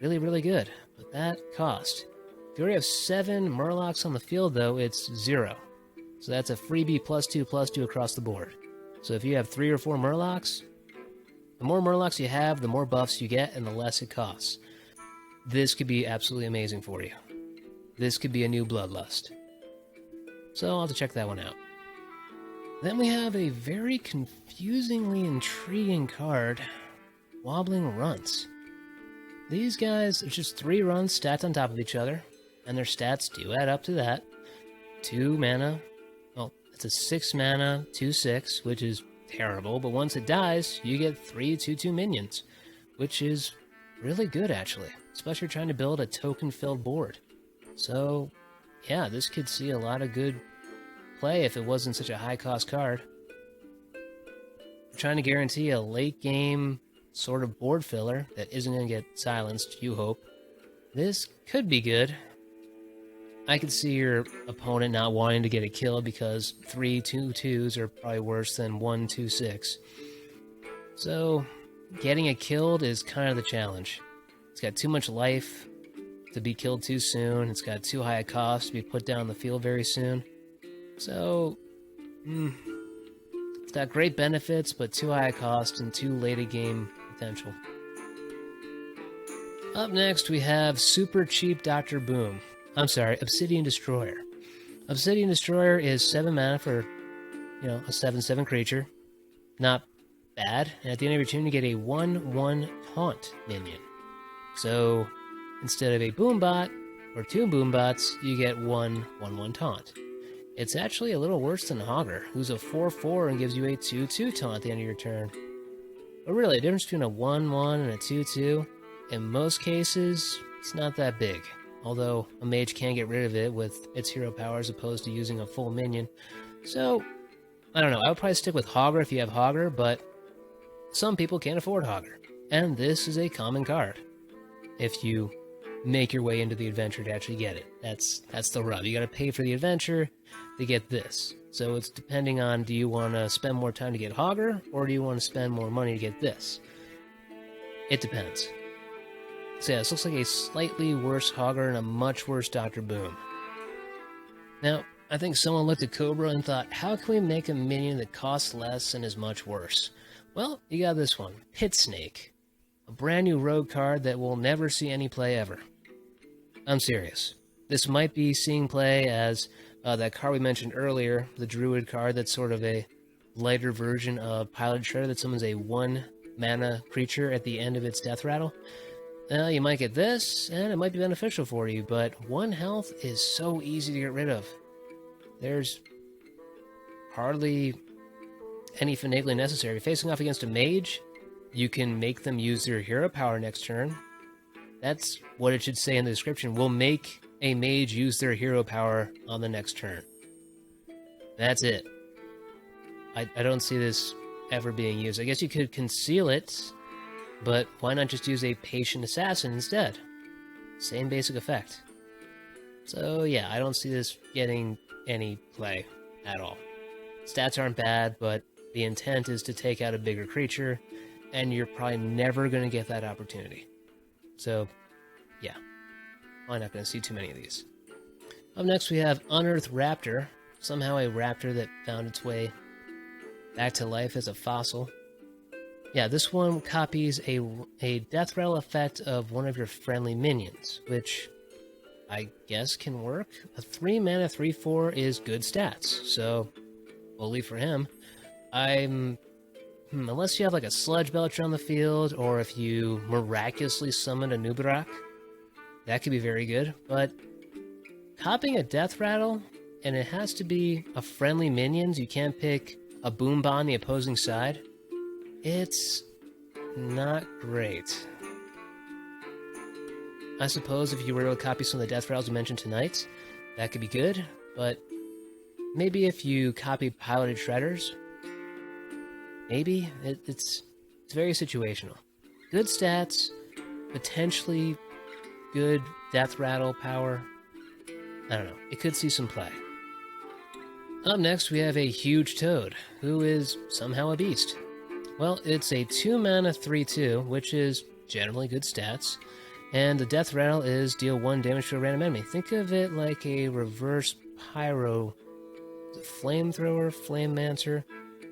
Really, really good. But that cost... if you already have 7 Murlocs on the field, though, it's 0. So that's a freebie +2/+2 across the board. So if you have 3 or 4 Murlocs, the more Murlocs you have, the more buffs you get, and the less it costs. This could be absolutely amazing for you. this could be a new bloodlust. So I'll have to check that one out. Then we have a very confusingly intriguing card, Wobbling Runts. These guys, it's just 3 runs stacked on top of each other, and their stats do add up to that. 2 mana, well, it's a 6 mana, 2/6, which is terrible, but once it dies, you get 3 2/2 minions, which is really good actually, especially trying to build a token-filled board. So, yeah, this could see a lot of good play if it wasn't such a high-cost card. We're trying to guarantee a late-game sort of board filler that isn't going to get silenced, you hope. This could be good. I could see your opponent not wanting to get a kill because 3 2/2s are probably worse than 1 2/6. So, getting it killed is kind of the challenge. It's got too much life to be killed too soon. It's got too high a cost to be put down the field very soon. So, it's got great benefits, but too high a cost and too late a game potential. Up next, we have super cheap Dr. Boom. I'm sorry, Obsidian Destroyer. Obsidian Destroyer is 7 mana for, a 7/7 creature. Not bad. And at the end of your turn, you get a 1/1 taunt minion. So, instead of a Boombot or 2 Boombots, you get 1/1 taunt. It's actually a little worse than Hogger, who's a 4/4 and gives you a 2/2 taunt at the end of your turn. But really, the difference between a 1/1 and a 2/2, in most cases, it's not that big. Although a mage can get rid of it with its hero power as opposed to using a full minion. So, I don't know, I would probably stick with Hogger if you have Hogger, but some people can't afford Hogger. And this is a common card. If you make your way into the adventure to actually get it. That's the rub. You gotta pay for the adventure to get this. So it's depending on, do you want to spend more time to get Hogger, or do you want to spend more money to get this? It depends. So yeah, this looks like a slightly worse Hogger and a much worse Dr. Boom. Now, I think someone looked at Cobra and thought, how can we make a minion that costs less and is much worse? Well, you got this one, Pit Snake. A brand new rogue card that will never see any play ever. I'm serious. This might be seeing play as that card we mentioned earlier, the Druid card that's sort of a lighter version of Pilot Shredder that summons a 1 mana creature at the end of its death rattle. You might get this, and it might be beneficial for you, but 1 health is so easy to get rid of. There's hardly any finagling necessary. If you're facing off against a mage, you can make them use their hero power next turn. That's what it should say in the description. We'll make a mage use their hero power on the next turn. That's it. I don't see this ever being used. I guess you could conceal it, but why not just use a patient assassin instead? Same basic effect. So yeah, I don't see this getting any play at all. Stats aren't bad, but the intent is to take out a bigger creature, and you're probably never going to get that opportunity. So, yeah, probably not going to see too many of these. Up next, we have Unearthed Raptor, somehow a raptor that found its way back to life as a fossil. Yeah, this one copies a death rattle effect of one of your friendly minions, which I guess can work. A 3 mana 3/4 is good stats, so bully for him. Unless you have like a Sludge Belcher on the field, or if you miraculously summon a Nubarak, that could be very good. But copying a Death Rattle, and it has to be a friendly minions, you can't pick a Boomba on the opposing side, it's not great. I suppose if you were able to copy some of the Death Rattles we mentioned tonight, that could be good, but maybe if you copy Piloted Shredders, maybe. It's very situational. Good stats, potentially good death rattle power. I don't know. It could see some play. Up next, we have a huge toad, who is somehow a beast. Well, it's a 2 mana 3/2, which is generally good stats, and the death rattle is deal 1 damage to a random enemy. Think of it like a reverse pyro, flamethrower, flame mancer,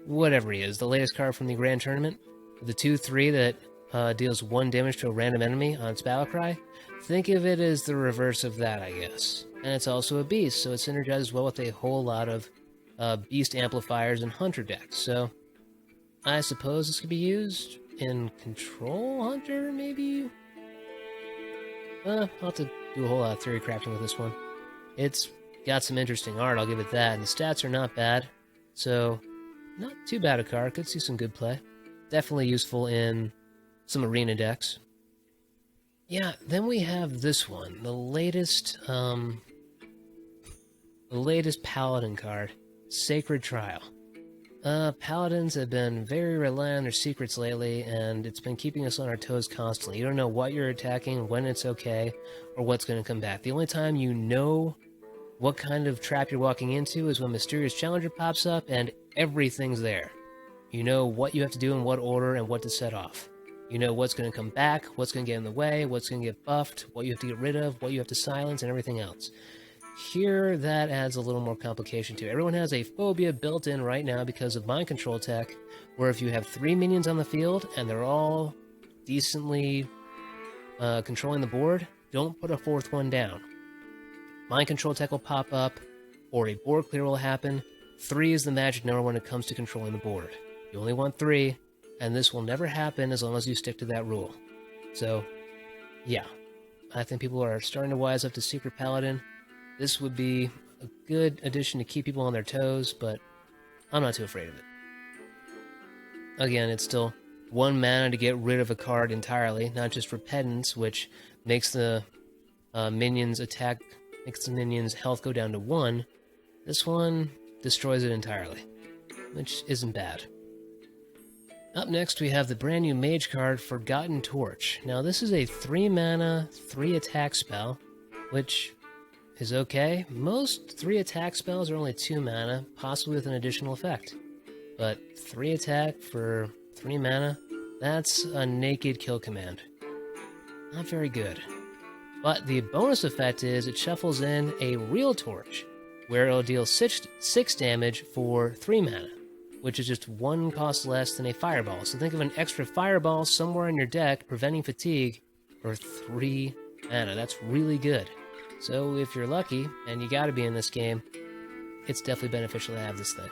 whatever he is, the latest card from the Grand Tournament, the 2/3 that deals 1 damage to a random enemy on its battle cry. Think of it as the reverse of that, I guess. And it's also a beast, so it synergizes well with a whole lot of beast amplifiers and hunter decks. So I suppose this could be used in Control Hunter, maybe? I'll have to do a whole lot of theory crafting with this one. It's got some interesting art, I'll give it that, and the stats are not bad. So, not too bad a card, could see some good play. Definitely useful in some arena decks. Yeah, then we have this one, the latest Paladin card, Sacred Trial. Paladins have been very reliant on their secrets lately, and it's been keeping us on our toes constantly. You don't know what you're attacking, when it's okay, or what's going to come back. The only time you know what kind of trap you're walking into is when Mysterious Challenger pops up, and everything's there. You know what you have to do in what order and what to set off. You know what's going to come back, what's going to get in the way, what's going to get buffed, what you have to get rid of, what you have to silence, and everything else. Here, that adds a little more complication to it. Everyone has a phobia built in right now because of mind control tech, where if you have 3 minions on the field and they're all decently controlling the board, don't put a 4th one down. Mind control tech will pop up, or a board clear will happen. 3 is the magic number when it comes to controlling the board. You only want 3, and this will never happen as long as you stick to that rule. So, yeah. I think people are starting to wise up to Secret Paladin. This would be a good addition to keep people on their toes, but I'm not too afraid of it. Again, it's still 1 mana to get rid of a card entirely, not just Repentance, which makes the minions' health go down to 1. This one destroys it entirely, which isn't bad. Up next, we have the brand new mage card, Forgotten Torch. Now, this is a 3 mana, 3 attack spell, which is okay. Most 3 attack spells are only 2 mana, possibly with an additional effect. But 3 attack for 3 mana, that's a naked kill command. Not very good. But the bonus effect is it shuffles in a real torch, where it'll deal 6 damage for 3 mana, which is just 1 cost less than a fireball. So think of an extra fireball somewhere in your deck preventing fatigue for 3 mana. That's really good. So if you're lucky, and you gotta be in this game, it's definitely beneficial to have this thing.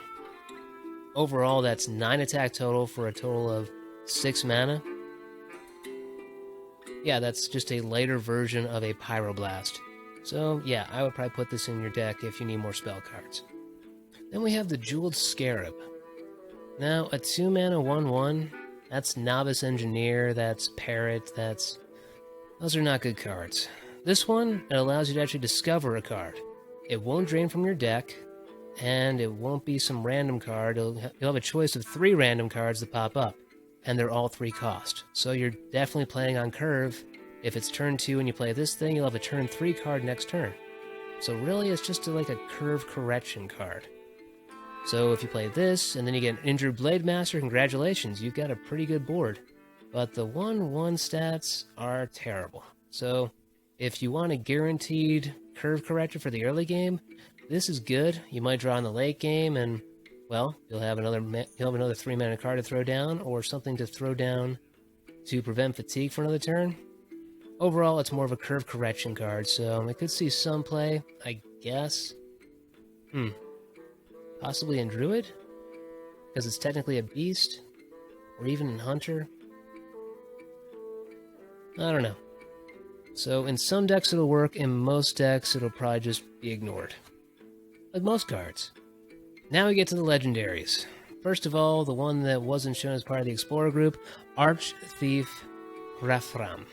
Overall, that's 9 attack total for a total of 6 mana. Yeah, that's just a lighter version of a Pyroblast. So yeah, I would probably put this in your deck if you need more spell cards. Then we have the Jeweled Scarab. Now, a 2 mana 1/1, that's Novice Engineer, that's Parrot, those are not good cards. This one, it allows you to actually discover a card. It won't drain from your deck, and it won't be some random card. You'll have a choice of 3 random cards that pop up, and they're all 3 cost. So you're definitely playing on curve. If it's turn 2 and you play this thing, you'll have a turn 3 card next turn. So really, it's just like a curve correction card. So if you play this, and then you get an Injured Blade Master, congratulations, you've got a pretty good board. But the 1/1 stats are terrible. So if you want a guaranteed curve corrector for the early game, this is good. You might draw in the late game, and, well, you'll have another 3 mana card to throw down, or something to throw down to prevent fatigue for another turn. Overall, it's more of a curve correction card, so I could see some play, I guess. Possibly in Druid? Because it's technically a beast? Or even in Hunter? I don't know. So in some decks it'll work, in most decks it'll probably just be ignored. Like most cards. Now we get to the legendaries. First of all, the one that wasn't shown as part of the Explorer group, Arch Thief Rafam,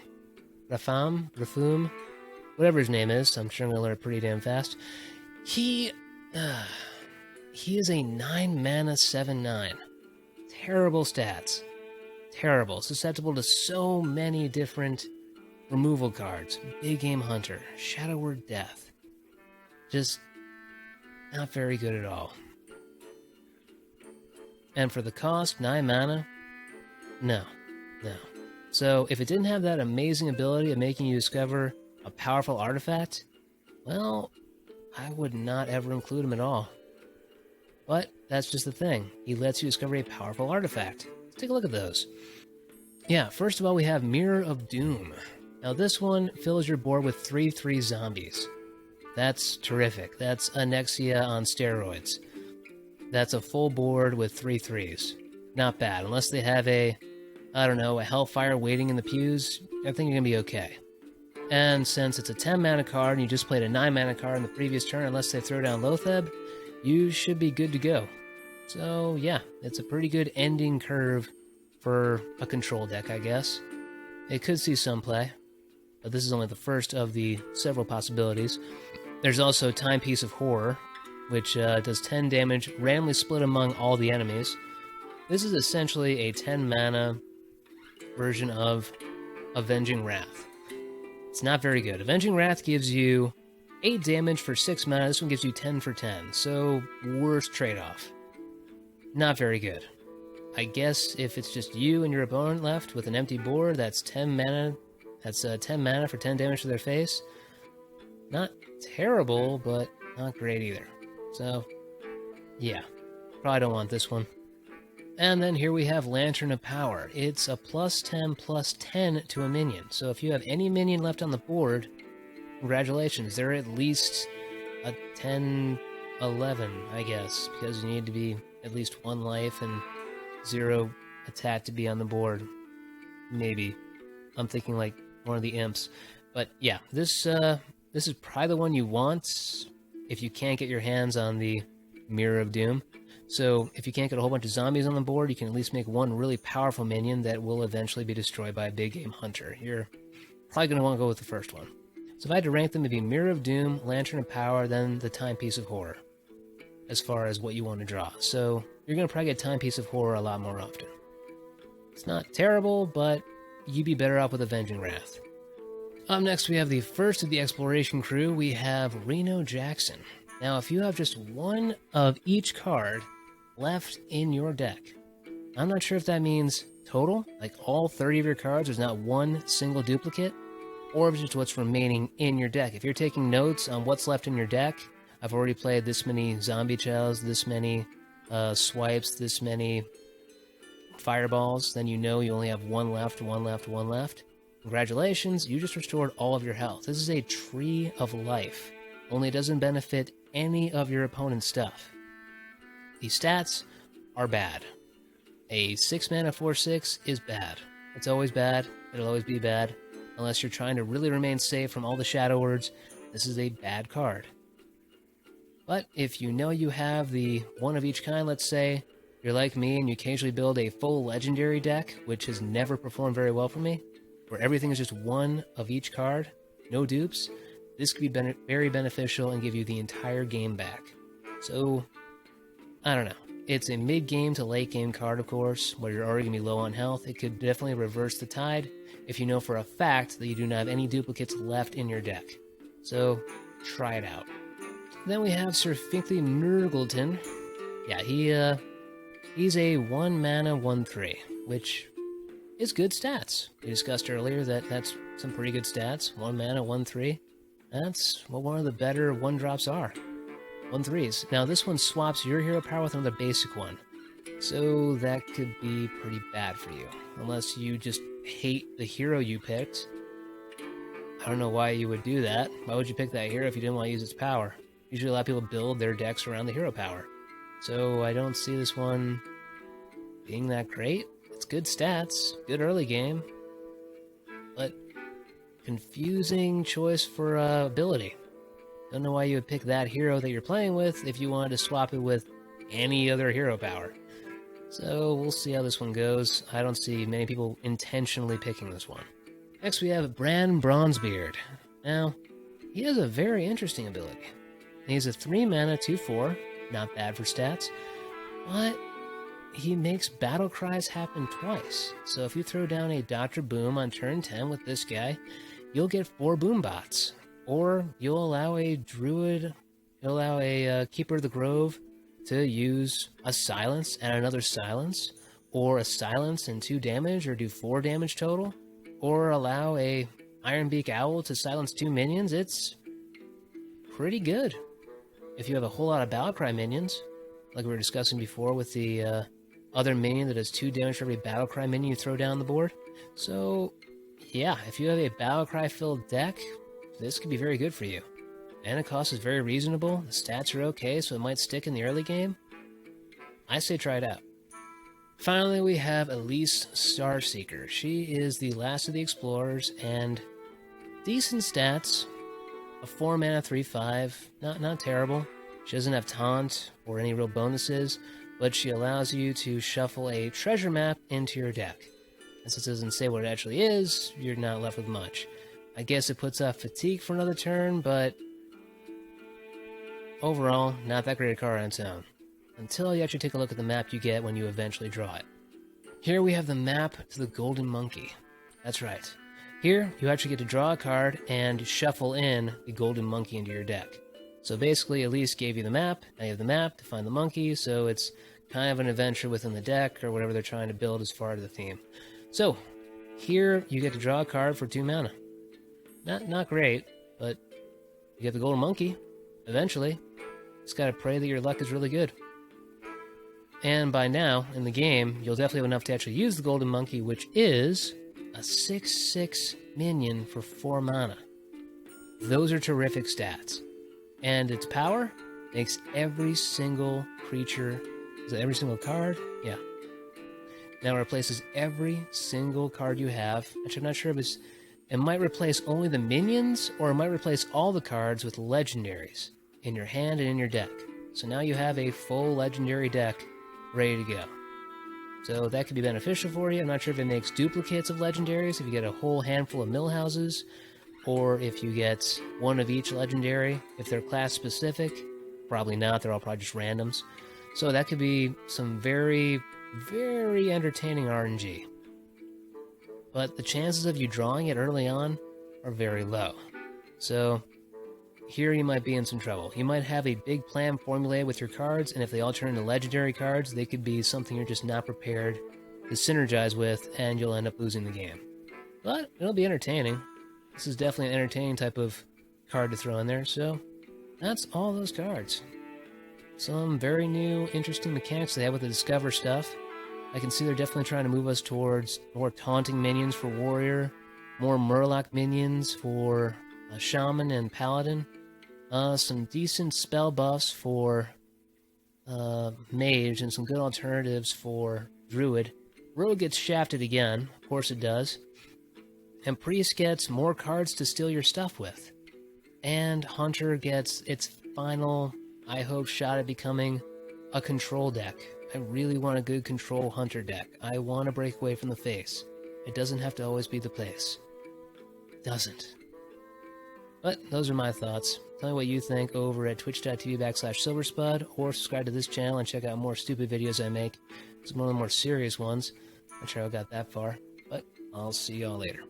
whatever his name is, I'm sure I'm going to learn it pretty damn fast. He is a 9 mana 7/9. Terrible stats. Terrible. Susceptible to so many different removal cards. Big Game Hunter. Shadow Word Death. Just not very good at all. And for the cost, 9 mana? No. So if it didn't have that amazing ability of making you discover a powerful artifact, well, I would not ever include him at all. But that's just the thing. He lets you discover a powerful artifact. Let's take a look at those. Yeah, first of all, we have Mirror of Doom. Now, this one fills your board with 3/3 zombies. That's terrific. That's Anexia on steroids. That's a full board with 3/3s. Not bad. Unless they have a Hellfire waiting in the pews, I think you're going to be okay. And since it's a 10 mana card and you just played a 9 mana card in the previous turn, unless they throw down Lotheb, you should be good to go. So yeah, it's a pretty good ending curve for a control deck, I guess. It could see some play, but this is only the first of the several possibilities. There's also Timepiece of Horror, which does 10 damage, randomly split among all the enemies. This is essentially a 10 mana version of Avenging Wrath. It's not very good. Avenging Wrath gives you 8 damage for 6 mana. This one gives you 10 for 10. So, worst trade-off. Not very good. I guess if it's just you and your opponent left with an empty board, that's 10 mana. That's 10 mana for 10 damage to their face. Not terrible, but not great either. So, yeah. Probably don't want this one. And then here we have Lantern of Power. It's a +10/+10 to a minion. So if you have any minion left on the board, congratulations. They're at least a 10/11, I guess, because you need to be at least 1 life and 0 attack to be on the board. Maybe. I'm thinking like one of the imps. But yeah, this is probably the one you want if you can't get your hands on the Mirror of Doom. So if you can't get a whole bunch of zombies on the board, you can at least make one really powerful minion that will eventually be destroyed by a big game hunter. You're probably going to want to go with the first one. So if I had to rank them, it'd be Mirror of Doom, Lantern of Power, then the Timepiece of Horror, as far as what you want to draw. So you're going to probably get Timepiece of Horror a lot more often. It's not terrible, but you'd be better off with Avenging Wrath. Up next, we have the first of the Exploration crew. We have Reno Jackson. Now, if you have just one of each card left in your deck, I'm not sure if that means total, like all 30 of your cards, there's not one single duplicate, or if it's just what's remaining in your deck. If you're taking notes on what's left in your deck, I've already played this many zombie chows, this many swipes, this many fireballs, then you know you only have one left, one left, one left. Congratulations, you just restored all of your health. This is a Tree of Life, only it doesn't benefit any of your opponent's stuff. The stats are bad. A 6 mana 4/6 is bad. It's always bad. It'll always be bad. Unless you're trying to really remain safe from all the Shadow Words, this is a bad card. But if you know you have the one of each kind, let's say you're like me and you occasionally build a full legendary deck, which has never performed very well for me, where everything is just one of each card, no dupes, this could be very beneficial and give you the entire game back. So, I don't know. It's a mid-game to late-game card, of course, where you're already going to be low on health. It could definitely reverse the tide if you know for a fact that you do not have any duplicates left in your deck. So, try it out. Then we have Sir Finkley Murgleton. Yeah, he's a 1 mana 1/3, which is good stats. We discussed earlier that that's some pretty good stats. 1 mana 1/3. That's what one of the better 1-drops are. 1/3s. Now this one swaps your hero power with another basic one. So that could be pretty bad for you. Unless you just hate the hero you picked. I don't know why you would do that. Why would you pick that hero if you didn't want to use its power? Usually a lot of people build their decks around the hero power. So I don't see this one being that great. It's good stats, good early game, but confusing choice for ability. Don't know why you would pick that hero that you're playing with if you wanted to swap it with any other hero power. So we'll see how this one goes. I don't see many people intentionally picking this one. Next we have Bran Bronzebeard. Now, he has a very interesting ability. He's a 3 mana 2/4, not bad for stats, but he makes battle cries happen twice. So if you throw down a Dr. Boom on turn 10 with this guy, you'll get 4 Boom Bots. Or you'll allow a Druid, you'll allow a Keeper of the Grove to use a Silence and another Silence, or a Silence and 2 damage, or do 4 damage total, or allow a Ironbeak Owl to silence 2 minions. It's pretty good. If you have a whole lot of Battlecry minions, like we were discussing before with the other minion that does 2 damage for every Battlecry minion you throw down the board. So, yeah, if you have a Battlecry-filled deck, this could be very good for you. Mana cost is very reasonable, the stats are okay, so it might stick in the early game. I say try it out. Finally, we have Elise Starseeker. She is the last of the explorers, and decent stats. A 4 mana 3/5, not terrible. She doesn't have taunt or any real bonuses, but she allows you to shuffle a treasure map into your deck. And since it doesn't say what it actually is, you're not left with much. I guess it puts off fatigue for another turn, but overall, not that great a card on its own. Until you actually take a look at the map you get when you eventually draw it. Here we have the map to the Golden Monkey. That's right. Here, you actually get to draw a card and shuffle in the Golden Monkey into your deck. So basically, Elise gave you the map, now you have the map to find the monkey, so it's kind of an adventure within the deck, or whatever they're trying to build as far as the theme. So, here you get to draw a card for 2 mana. Not great, but you get the Golden Monkey, eventually. Just gotta pray that your luck is really good. And by now, in the game, you'll definitely have enough to actually use the Golden Monkey, which is a 6/6 minion for 4 mana. Those are terrific stats. And its power makes every single creature... Is it every single card? Yeah. Now it replaces every single card you have. Actually, I'm not sure if it's... It might replace only the minions, or it might replace all the cards with legendaries in your hand and in your deck. So now you have a full legendary deck ready to go. So that could be beneficial for you. I'm not sure if it makes duplicates of legendaries, if you get a whole handful of millhouses, or if you get one of each legendary, if they're class specific. Probably not, they're all probably just randoms. So that could be some very, very entertaining RNG. But the chances of you drawing it early on are very low. So here you might be in some trouble. You might have a big plan formulated with your cards, and if they all turn into legendary cards, they could be something you're just not prepared to synergize with, and you'll end up losing the game. But it'll be entertaining. This is definitely an entertaining type of card to throw in there, so that's all those cards. Some very new, interesting mechanics they have with the Discover stuff. I can see they're definitely trying to move us towards more taunting minions for Warrior, more Murloc minions for Shaman and Paladin, some decent spell buffs for Mage, and some good alternatives for Druid. Rogue gets shafted again, of course it does. And Priest gets more cards to steal your stuff with. And Hunter gets its final, I hope, shot at becoming a control deck. I really want a good control Hunter deck. I want to break away from the face. It doesn't have to always be the place. It doesn't. But those are my thoughts. Tell me what you think over at twitch.tv/Silverspud, or subscribe to this channel and check out more stupid videos I make. It's one of the more serious ones. I'm not sure I got that far, but I'll see y'all later.